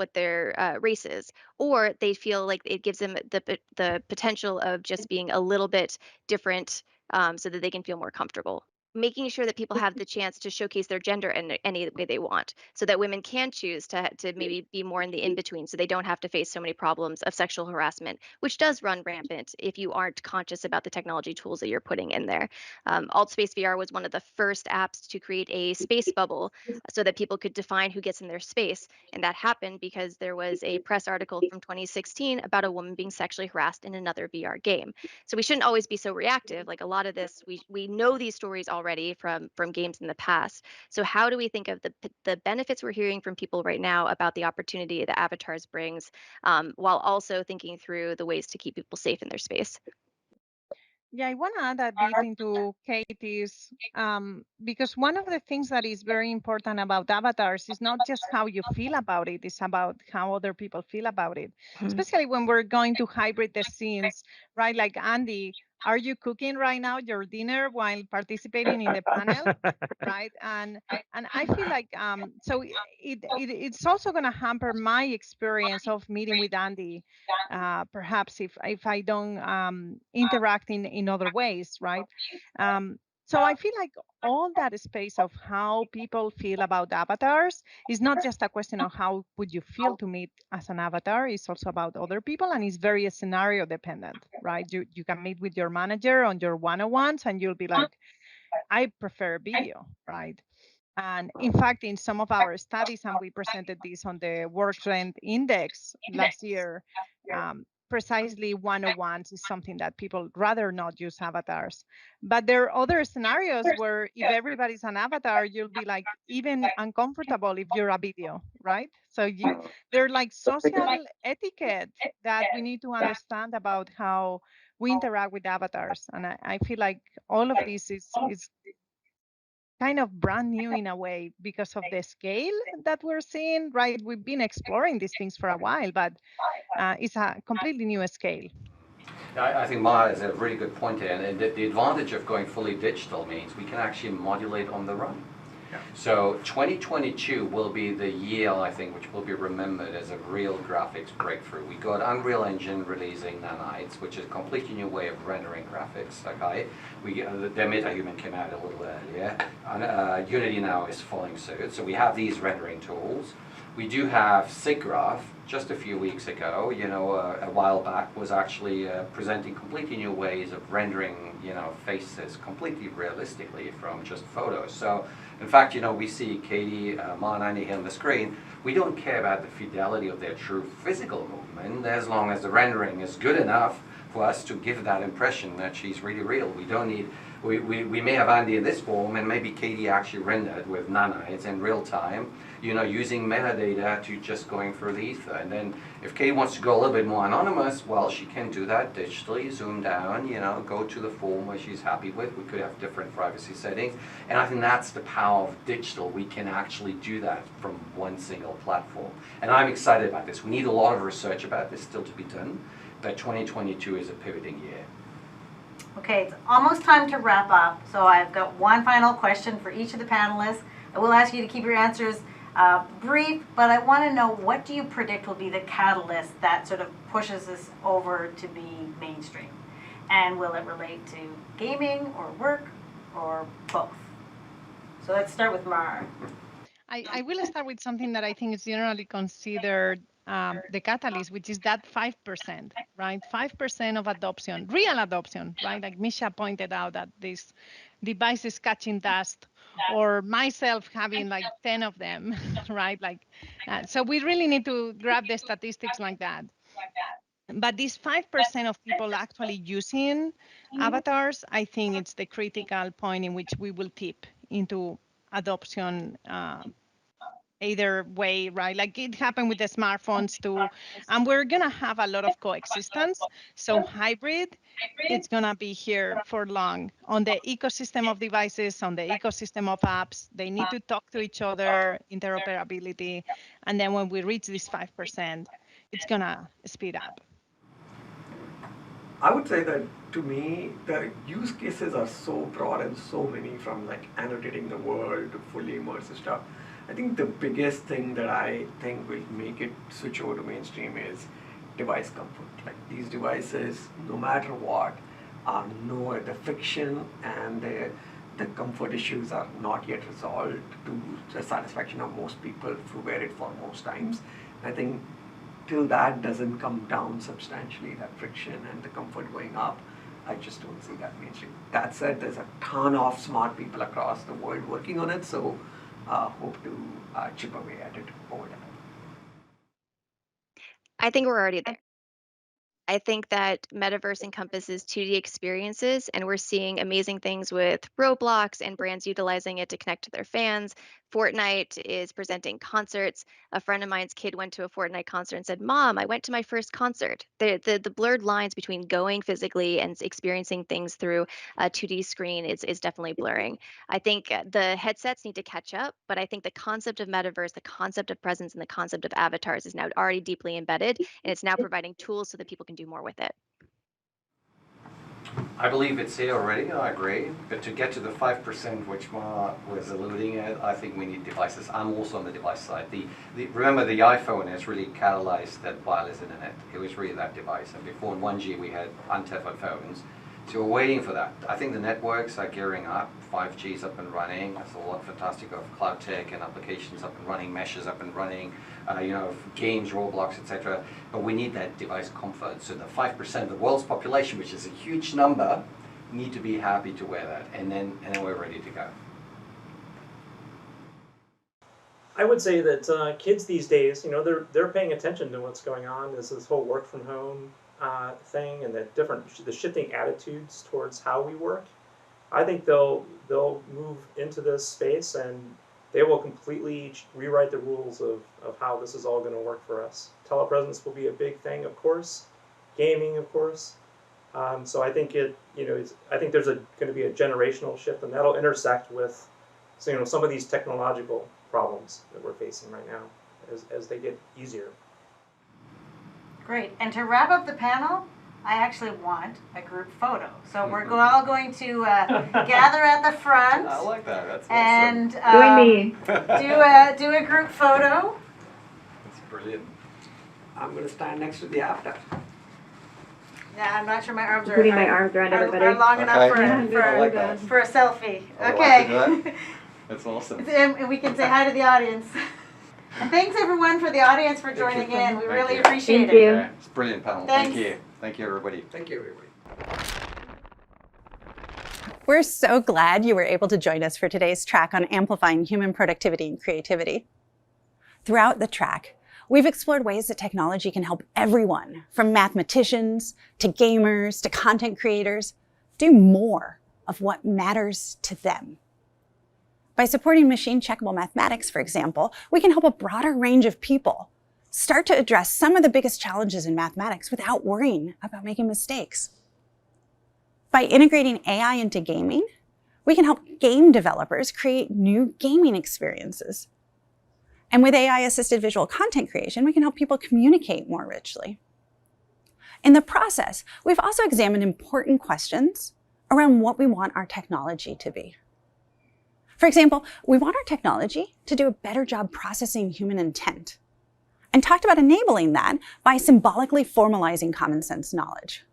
race is, or they feel like it gives them the potential of just being a little bit different, so that they can feel more comfortable. Making sure that people have the chance to showcase their gender in any way they want, so that women can choose to maybe be more in the in between, so they don't have to face so many problems of sexual harassment, which does run rampant if you aren't conscious about the technology tools that you're putting in there. AltSpace VR was one of the first apps to create a space bubble so that people could define who gets in their space. And that happened because there was a press article from 2016 about a woman being sexually harassed in another VR game. So we shouldn't always be so reactive. Like a lot of this, we know these stories already from games in the past. So how do we think of the benefits we're hearing from people right now about the opportunity that avatars brings, while also thinking through the ways to keep people safe in their space? Yeah, I want to add a bit into Katie's, because one of the things that is very important about avatars is not just how you feel about it, it's about how other people feel about it. Especially when we're going to hybrid the scenes, right? Like Andy, are you cooking right now your dinner while participating in the panel, right? And I feel like so it's also going to hamper my experience of meeting with Andy, perhaps if I don't interact in other ways, right? So I feel like all that space of how people feel about avatars is not just a question of how would you feel to meet as an avatar. It's also about other people, and it's very scenario dependent, right? You can meet with your manager on your one-on-ones, and you'll be like, I prefer video, right? And in fact, in some of our studies, and we presented this on the Work Trend Index last year, precisely one-on-ones is something that people rather not use avatars. But there are other scenarios where if everybody's an avatar, you'll be like even uncomfortable if you're a video, right? So they're like social etiquette that we need to understand about how we interact with avatars. And I feel like all of this is kind of brand new in a way because of the scale that we're seeing, right? We've been exploring these things for a while, but it's a completely new scale. I think Maya has a really good point here, and the advantage of going fully digital means we can actually modulate on the run. Yeah. So 2022 will be the year, I think, which will be remembered as a real graphics breakthrough. We got Unreal Engine releasing nanites, which is a completely new way of rendering graphics. Okay, the MetaHuman came out a little earlier, and Unity now is following suit. So we have these rendering tools. We do have SIGGRAPH, just a few weeks ago, a while back, was actually presenting completely new ways of rendering, faces completely realistically from just photos. So, in fact, we see Katie, Ma, and Andy here on the screen. We don't care about the fidelity of their true physical movement as long as the rendering is good enough for us to give that impression that she's really real. We don't need. We may have Andy in this form, and maybe Katie actually rendered with nanites in real time, using metadata to just going through the ether. And then if Katie wants to go a little bit more anonymous, well, she can do that digitally, zoom down, go to the form where she's happy with. We could have different privacy settings. And I think that's the power of digital. We can actually do that from one single platform. And I'm excited about this. We need a lot of research about this still to be done, but 2022 is a pivoting year. Okay, it's almost time to wrap up. So I've got one final question for each of the panelists. I will ask you to keep your answers Brief, but I want to know, what do you predict will be the catalyst that sort of pushes this over to be mainstream? And will it relate to gaming or work or both? So let's start with Mar. I will start with something that I think is generally considered the catalyst, which is that 5%, right? 5% of adoption, real adoption, right? Like Misha pointed out, that this device is catching dust, or myself having like 10 of them, right? Like, so we really need to grab the statistics like that. But this 5% of people actually using avatars, I think it's the critical point in which we will tip into adoption either way, right? Like it happened with the smartphones too. And we're going to have a lot of coexistence. So hybrid, it's going to be here for long on the ecosystem of devices, on the ecosystem of apps. They need to talk to each other, interoperability. And then when we reach this 5%, it's going to speed up. I would say that to me, the use cases are so broad and so many, from like annotating the world to fully immersive stuff. I think the biggest thing that I think will make it switch over to mainstream is device comfort. Like these devices, no matter what, the friction and the comfort issues are not yet resolved to the satisfaction of most people who wear it for most times. I think till that doesn't come down substantially, that friction and the comfort going up, I just don't see that mainstream. That said, there's a ton of smart people across the world working on it, so hope to chip away at it over time. I think we're already there. I think that metaverse encompasses 2D experiences, and we're seeing amazing things with Roblox and brands utilizing it to connect to their fans. Fortnite is presenting concerts. A friend of mine's kid went to a Fortnite concert and said, "Mom, I went to my first concert." The blurred lines between going physically and experiencing things through a 2D screen is definitely blurring. I think the headsets need to catch up, but I think the concept of metaverse, the concept of presence, and the concept of avatars is now already deeply embedded, and it's now providing tools so that people can do more with it. I believe it's here already, I agree. But to get to the 5%, which Mark was alluding at, I think we need devices. I'm also on the device side. Remember, the iPhone has really catalyzed that wireless internet. It was really that device. And before in 1G, we had untethered phones. So we're waiting for that. I think the networks are gearing up. 5G is up and running. There's a lot fantastic of cloud tech and applications up and running, meshes up and running, games, Roblox, etc. But we need that device comfort. So the 5% of the world's population, which is a huge number, need to be happy to wear that, and then we're ready to go. I would say that kids these days, they're paying attention to what's going on. There's this whole work from home thing, and the shifting attitudes towards how we work. I think they'll move into this space, and they will completely rewrite the rules of how this is all going to work for us. Telepresence will be a big thing, of course. Gaming, of course. So I think I think there's going to be a generational shift, and that'll intersect with some of these technological problems that we're facing right now as they get easier. Great. And to wrap up the panel, I actually want a group photo. So we're all going to gather at the front. I like that. That's and do a group photo. That's brilliant. I'm going to stand next to the avatar. Yeah, I'm not sure my arms putting my arms around everybody. Are long enough for a selfie. Okay. That's awesome. And we can say hi to the audience. And thanks everyone for the audience for joining in. We really appreciate it. Yeah, it's a brilliant panel. Thanks. Thank you. Thank you, everybody. Thank you, everybody. We're so glad you were able to join us for today's track on amplifying human productivity and creativity. Throughout the track, we've explored ways that technology can help everyone, from mathematicians to gamers to content creators, do more of what matters to them. By supporting machine-checkable mathematics, for example, we can help a broader range of people start to address some of the biggest challenges in mathematics without worrying about making mistakes. By integrating AI into gaming, we can help game developers create new gaming experiences. And with AI-assisted visual content creation, we can help people communicate more richly. In the process, we've also examined important questions around what we want our technology to be. For example, we want our technology to do a better job processing human intent, and talked about enabling that by symbolically formalizing common sense knowledge.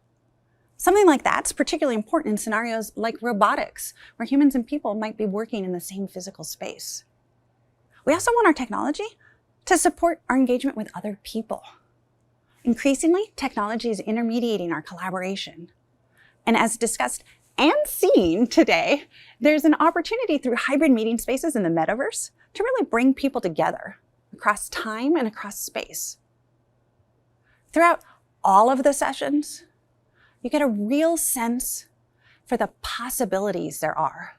Something like that's particularly important in scenarios like robotics, where humans and people might be working in the same physical space. We also want our technology to support our engagement with other people. Increasingly, technology is intermediating our collaboration. And as discussed and seen today, there's an opportunity through hybrid meeting spaces in the metaverse to really bring people together across time and across space. Throughout all of the sessions, you get a real sense for the possibilities there are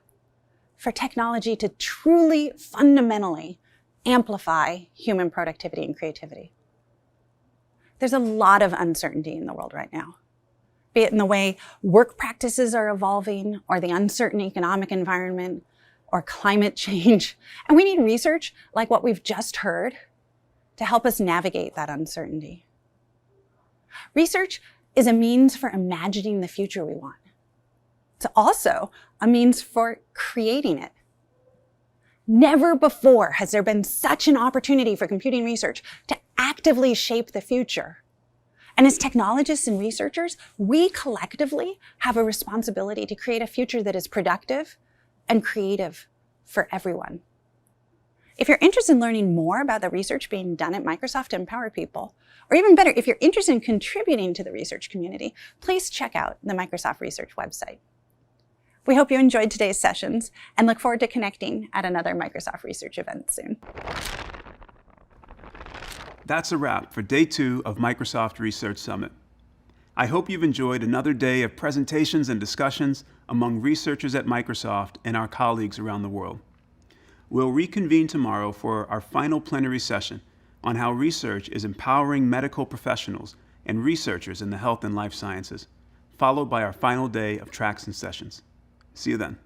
for technology to truly, fundamentally amplify human productivity and creativity. There's a lot of uncertainty in the world right now, be it in the way work practices are evolving, or the uncertain economic environment, or climate change. And we need research like what we've just heard to help us navigate that uncertainty. Research is a means for imagining the future we want. It's also a means for creating it. Never before has there been such an opportunity for computing research to actively shape the future. And as technologists and researchers, we collectively have a responsibility to create a future that is productive and creative for everyone. If you're interested in learning more about the research being done at Microsoft to empower people, or even better, if you're interested in contributing to the research community, please check out the Microsoft Research website. We hope you enjoyed today's sessions and look forward to connecting at another Microsoft Research event soon. That's a wrap for day 2 of Microsoft Research Summit. I hope you've enjoyed another day of presentations and discussions among researchers at Microsoft and our colleagues around the world. We'll reconvene tomorrow for our final plenary session on how research is empowering medical professionals and researchers in the health and life sciences, followed by our final day of tracks and sessions. See you then.